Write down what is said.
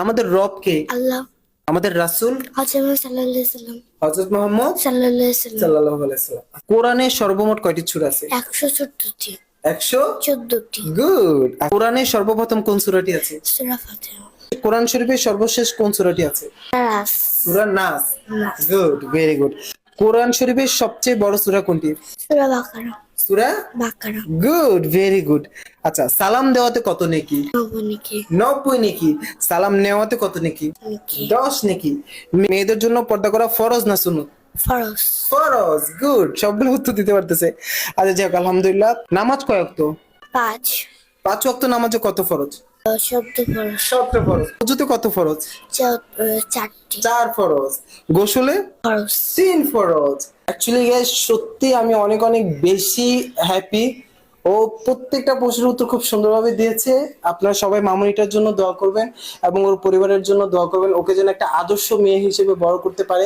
আমাদের রব কে? আল্লাহ। আমাদের রাসূল হযরত সাল্লাল্লাহু আলাইহি সাল্লাম। হযরত মুহাম্মদ সাল্লাল্লাহু আলাইহি সাল্লাম। সাল্লাল্লাহু আলাইহি সাল্লাম। কোরআনে সর্বমোট কয়টি সূরা আছে? 114টি। 100। 14টি। গুড। কোরআনে সর্বপ্রথম কোন সূরাটি আছে? সূরা ফাতিহা। কোরআন শরীফের সর্বশেষ কোন সূরাটি আছে? নাস। সূরা নাস। নাস। Good, very good. কোরআন শরীফের সবচেয়ে বড় সূরা কোনটি? সূরা বাকারা। সূরা বাকারা। Good, very good. আচ্ছা, সালাম দেওয়াতে কত নেকি? নবনীকে। 90 নেকি। সালাম নেওয়াতে কত নেকি? নেকি। 10 নেকি। মেয়েদের জন্য পর্দা করা ফরজ না সুন্নত? ফরজ। ফরজ। গুড, সবগুলো উত্তর দিতে পারতেছে। আচ্ছা যাক, আলহামদুলিল্লাহ। নামাজ কয় ওয়াক্ত? 5। 5 ওয়াক্ত নামাজে কত ফরজ? শব্দ ফরজ। 17 ফরজ। ওযুতে কত ফরজ? 4টি। 4 ফরজ। গোসলে ফরজ। 3 ফরজ। অ্যাকচুয়ালি গাইস, সত্যি আমি অনেক অনেক বেশি হ্যাপি। ও প্রত্যেকটা প্রশ্নের উত্তর খুব সুন্দরভাবে দিয়েছে। আপনারা সবাই মামুনিটার জন্য দোয়া করবেন এবং ওর পরিবারের জন্য দোয়া করবেন, ওকে যেন একটা আদর্শ মেয়ে হিসেবে বড় করতে পারে।